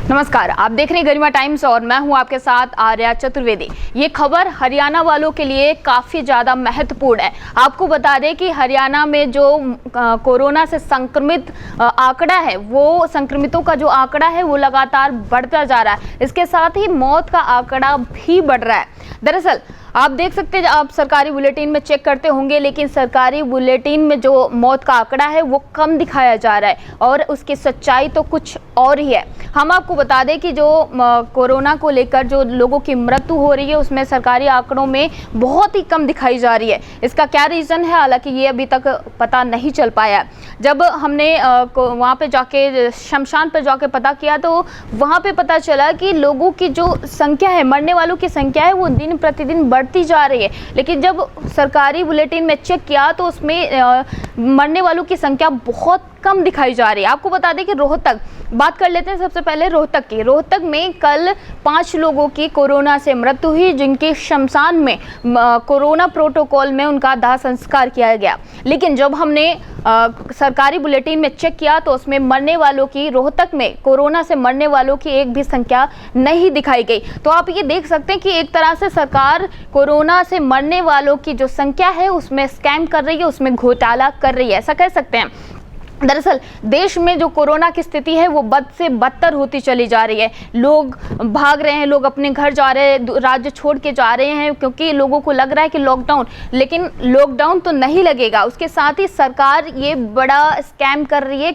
नमस्कार, आप देख रहे हैं गरिमा टाइम्स और मैं हूं आपके साथ आर्या चतुर्वेदी। ये खबर हरियाणा वालों के लिए काफ़ी ज़्यादा महत्वपूर्ण है। आपको बता दें कि हरियाणा में जो कोरोना से संक्रमित आंकड़ा है, वो संक्रमितों का जो आंकड़ा है वो लगातार बढ़ता जा रहा है। इसके साथ ही मौत का आंकड़ा भी बढ़ रहा है। दरअसल आप देख सकते हैं, आप सरकारी बुलेटिन में चेक करते होंगे, लेकिन सरकारी बुलेटिन में जो मौत का आंकड़ा है वो कम दिखाया जा रहा है और उसकी सच्चाई तो कुछ और ही है। हम आपको बता दें कि जो कोरोना को लेकर जो लोगों की मृत्यु हो रही है उसमें सरकारी आंकड़ों में बहुत ही कम दिखाई जा रही है। इसका क्या रीज़न है, हालांकि ये अभी तक पता नहीं चल पाया। जब हमने वहाँ पे जाके शमशान पर जाके पता किया तो वहाँ पे पता चला कि लोगों की जो संख्या है, मरने वालों की संख्या है, वो दिन प्रतिदिन बढ़ती जा रही है। लेकिन जब सरकारी बुलेटिन में चेक किया तो उसमें मरने वालों की संख्या बहुत कम दिखाई जा रही है। आपको बता दें कि रोहतक, बात कर लेते हैं सबसे पहले रोहतक की। रोहतक में कल 5 लोगों की कोरोना से मृत्यु हुई, जिनके शमशान में कोरोना प्रोटोकॉल में उनका दाह संस्कार किया गया। लेकिन जब हमने सरकारी बुलेटिन में चेक किया तो उसमें मरने वालों की, रोहतक में कोरोना से मरने वालों की एक भी संख्या नहीं दिखाई गई। तो आप ये देख सकते हैं कि एक तरह से सरकार कोरोना से मरने वालों की जो संख्या है उसमें स्कैम कर रही है, उसमें घोटाला कर रही है, ऐसा कह सकते हैं। दरअसल देश में जो कोरोना की स्थिति है वो बद से बदतर होती चली जा रही है। लोग भाग रहे हैं, लोग अपने घर जा रहे हैं, राज्य छोड़ के जा रहे हैं, क्योंकि लोगों को लग रहा है कि लॉकडाउन, लेकिन लॉकडाउन तो नहीं लगेगा। उसके साथ ही सरकार ये बड़ा स्कैम कर रही है।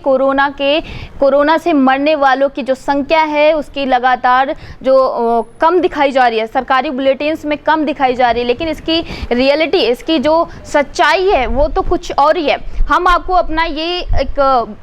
कोरोना से मरने वालों की जो संख्या है उसकी लगातार जो कम दिखाई जा रही है, सरकारी बुलेटिन्स में कम दिखाई जा रही है, लेकिन इसकी रियलिटी, इसकी जो सच्चाई है वो तो कुछ और ही है। हम आपको अपना ये एक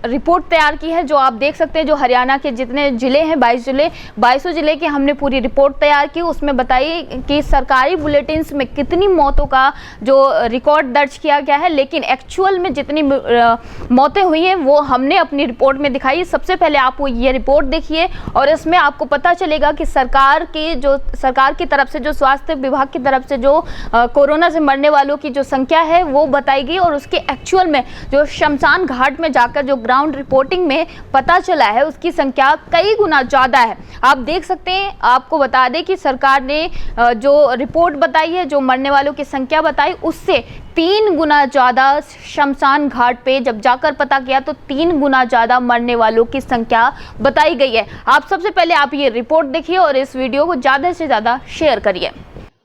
रिपोर्ट तैयार की है, जो आप देख सकते हैं, जो हरियाणा के जितने ज़िले हैं, 22 ज़िले की हमने पूरी रिपोर्ट तैयार की। उसमें बताई कि सरकारी बुलेटिन्स में कितनी मौतों का जो रिकॉर्ड दर्ज किया गया है, लेकिन एक्चुअल में जितनी मौतें हुई हैं वो हमने अपनी रिपोर्ट में दिखाई। सबसे पहले आप ये रिपोर्ट देखिए और इसमें आपको पता चलेगा कि सरकार की तरफ से, जो स्वास्थ्य विभाग की तरफ से जो कोरोना से मरने वालों की जो संख्या है वो बताई गई और उसके एक्चुअल में जो शमशान घाट में जाकर जो ग्राउंड रिपोर्टिंग में पता चला है उसकी संख्या कई गुना ज़्यादा है। आप देख सकते हैं। आपको बता दें कि सरकार ने जो रिपोर्ट बताई है, जो मरने वालों की संख्या बताई, उससे 3 गुना ज़्यादा शमशान घाट पे जब जाकर पता किया तो 3 गुना ज़्यादा मरने वालों की संख्या बताई गई है। आप सबसे पहले आप ये रिपोर्ट देखिए और इस वीडियो को ज़्यादा से ज़्यादा शेयर करिए।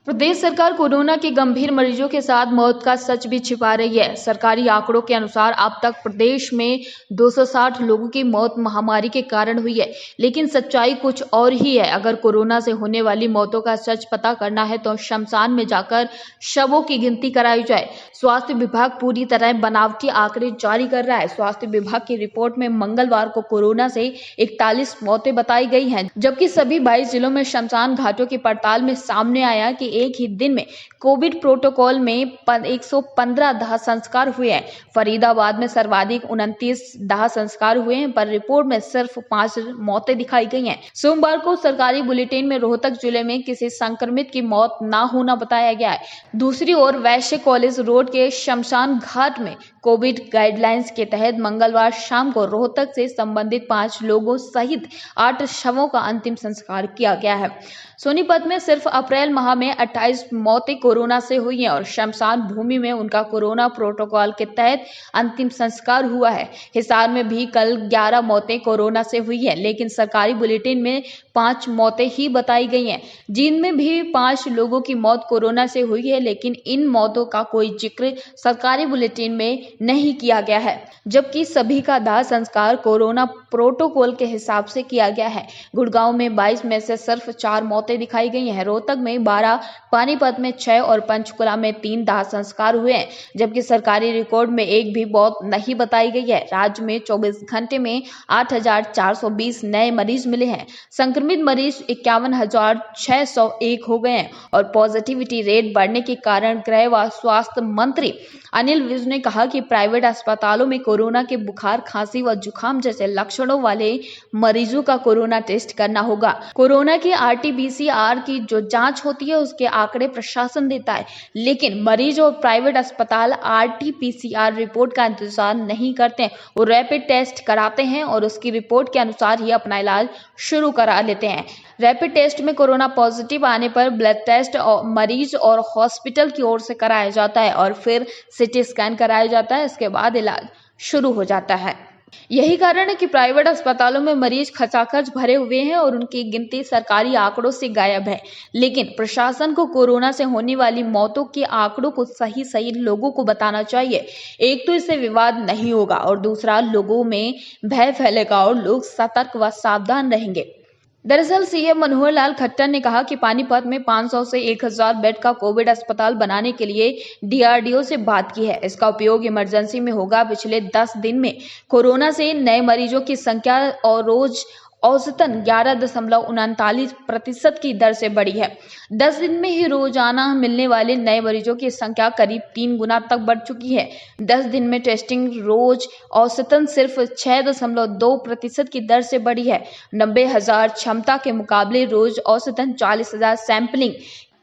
प्रदेश सरकार कोरोना के गंभीर मरीजों के साथ मौत का सच भी छिपा रही है। सरकारी आंकड़ों के अनुसार अब तक प्रदेश में 260 लोगों की मौत महामारी के कारण हुई है, लेकिन सच्चाई कुछ और ही है। अगर कोरोना से होने वाली मौतों का सच पता करना है तो शमशान में जाकर शवों की गिनती कराई जाए। स्वास्थ्य विभाग पूरी तरह बनावटी आंकड़े जारी कर रहा है। स्वास्थ्य विभाग की रिपोर्ट में मंगलवार को कोरोना से 41 मौतें बताई गई हैं, जबकि सभी 22 जिलों में शमशान घाटों की पड़ताल में सामने आया कि एक ही दिन में कोविड प्रोटोकॉल में 115 दाह संस्कार हुए हैं। फरीदाबाद में सर्वाधिक 29 दाह संस्कार हुए हैं, पर रिपोर्ट में सिर्फ 5 मौतें दिखाई गई हैं। सोमवार को सरकारी बुलेटिन में रोहतक जिले में किसी संक्रमित की मौत न होना बताया गया है। दूसरी ओर वैश्य कॉलेज रोड के शमशान घाट में कोविड गाइडलाइंस के तहत मंगलवार शाम को रोहतक से संबंधित 5 लोगों सहित 8 शवों का अंतिम संस्कार किया गया है। सोनीपत में सिर्फ अप्रैल माह में 28 मौतें कोरोना से हुई हैं और शमशान भूमि में उनका कोरोना प्रोटोकॉल के तहत अंतिम संस्कार हुआ है। हिसार में भी कल 11 मौतें कोरोना से हुई है, लेकिन सरकारी बुलेटिन में 5 मौतें ही बताई गई हैं। जींद में भी 5 लोगों की मौत कोरोना से हुई है, लेकिन इन मौतों का कोई जिक्र सरकारी बुलेटिन में नहीं किया गया है, जबकि सभी का दाह संस्कार कोरोना प्रोटोकॉल के हिसाब से किया गया है। गुड़गांव में 22 में से सिर्फ 4 मौतें दिखाई गई हैं। रोहतक में 12, पानीपत में 6 और पंचकुला में 3 दाह संस्कार हुए हैं, जबकि सरकारी रिकॉर्ड में एक भी मौत नहीं बताई गई है। राज्य में 24 घंटे में 8,420 नए मरीज मिले हैं। संक्रमित मरीज 51,601 हो गए हैं और पॉजिटिविटी रेट बढ़ने के कारण गृह व स्वास्थ्य मंत्री अनिल विज ने कहा कि प्राइवेट अस्पतालों में कोरोना के बुखार, खांसी व जुकाम जैसे लक्षणों वाले मरीजों का कोरोना टेस्ट करना होगा। कोरोना की RT-PCR की जो जांच होती है उसके आंकड़े प्रशासन देता है, लेकिन मरीज और प्राइवेट अस्पताल RT-PCR रिपोर्ट का इंतजार नहीं करते हैं। वो रैपिड टेस्ट कराते हैं और उसकी रिपोर्ट के अनुसार ही अपना इलाज शुरू करा लेते हैं। रैपिड टेस्ट में कोरोना पॉजिटिव आने पर ब्लड टेस्ट और मरीज और हॉस्पिटल की ओर से कराया जाता है और फिर CT स्कैन कराया जाता है। इसके बाद इलाज शुरू हो जाता है। यही कारण है कि प्राइवेट अस्पतालों में मरीज खचाखच भरे हुए हैं और उनकी गिनती सरकारी आंकड़ों से गायब है। लेकिन प्रशासन को कोरोना से होने वाली मौतों के आंकड़ों को सही लोगों को बताना चाहिए। एक तो इससे विवाद नहीं होगा और दूसरा लोगों में भय फैलेगा और लोग सतर्क व सावधान रहेंगे। दरअसल CM मनोहर लाल खट्टर ने कहा कि पानीपत में 500 से 1000 बेड का कोविड अस्पताल बनाने के लिए DRDO से बात की है। इसका उपयोग इमरजेंसी में होगा। पिछले 10 दिन में कोरोना से नए मरीजों की संख्या और रोज औसतन 11.39% की दर से बढ़ी है। 10 दिन में ही रोजाना मिलने वाले नए मरीजों की संख्या करीब 3 गुना तक बढ़ चुकी है। 10 दिन में टेस्टिंग रोज औसतन सिर्फ 6.2% की दर से बढ़ी है। 90,000 क्षमता के मुकाबले रोज औसतन 40,000 सैंपलिंग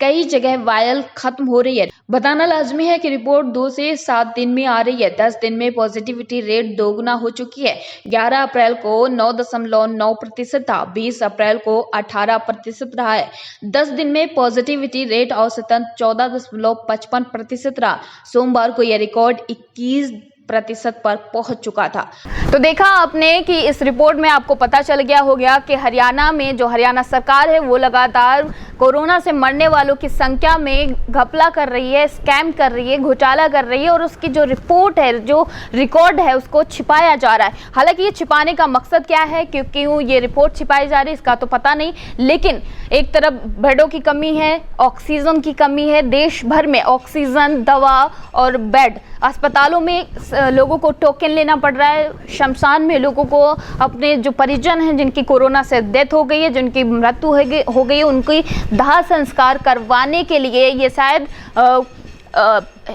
कई जगह वायल खत्म हो रही है। बताना लाजमी है कि रिपोर्ट 2 से 7 दिन में आ रही है। 10 दिन में पॉजिटिविटी रेट दोगुना हो चुकी है। 11 अप्रैल को 9.9% था, 20 अप्रैल को 18% रहा है। 10 दिन में पॉजिटिविटी रेट औसतन 14.55% रहा। सोमवार को यह रिकॉर्ड 21% पर पहुंच चुका था। तो देखा आपने कि इस रिपोर्ट में आपको पता चल गया होगा कि हरियाणा में जो हरियाणा सरकार है वो लगातार कोरोना से मरने वालों की संख्या में घपला कर रही है, स्कैम कर रही है, घोटाला कर रही है और उसकी जो रिपोर्ट है, जो रिकॉर्ड है, उसको छिपाया जा रहा है। हालांकि ये छिपाने का मकसद क्या है, क्योंकि ये रिपोर्ट छिपाई जा रही है, इसका तो पता नहीं। लेकिन एक तरफ बेडों की कमी है, ऑक्सीजन की कमी है, देश भर में ऑक्सीजन, दवा और बेड, अस्पतालों में लोगों को टोकन लेना पड़ रहा है। शमशान में लोगों को अपने जो परिजन हैं जिनकी कोरोना से डेथ हो गई है, जिनकी मृत्यु हो गई है, उनकी दाह संस्कार करवाने के लिए ये शायद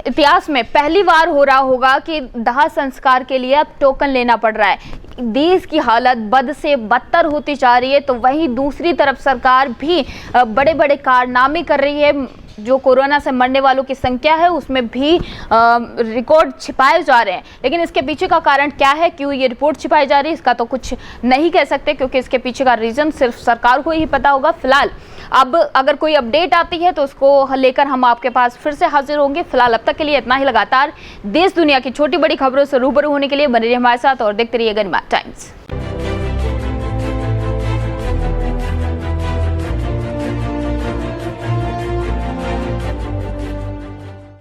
इतिहास में पहली बार हो रहा होगा कि दाह संस्कार के लिए अब टोकन लेना पड़ रहा है। देश की हालत बद से बदतर होती जा रही है, तो वहीं दूसरी तरफ सरकार भी बड़े बड़े कारनामे कर रही है। जो कोरोना से मरने वालों की संख्या है उसमें भी रिकॉर्ड छिपाए जा रहे हैं। लेकिन इसके पीछे का कारण क्या है, क्यों ये रिपोर्ट छिपाई जा रही है, इसका तो कुछ नहीं कह सकते, क्योंकि इसके पीछे का रीजन सिर्फ सरकार को ही पता होगा। फिलहाल अब अगर कोई अपडेट आती है तो उसको लेकर हम आपके पास फिर से हाजिर होंगे। फिलहाल अब तक के लिए इतना ही। लगातार देश दुनिया की छोटी बड़ी खबरों से रूबरू होने के लिए बने रहिए हमारे साथ और देखते रहिए गरिमा टाइम्स।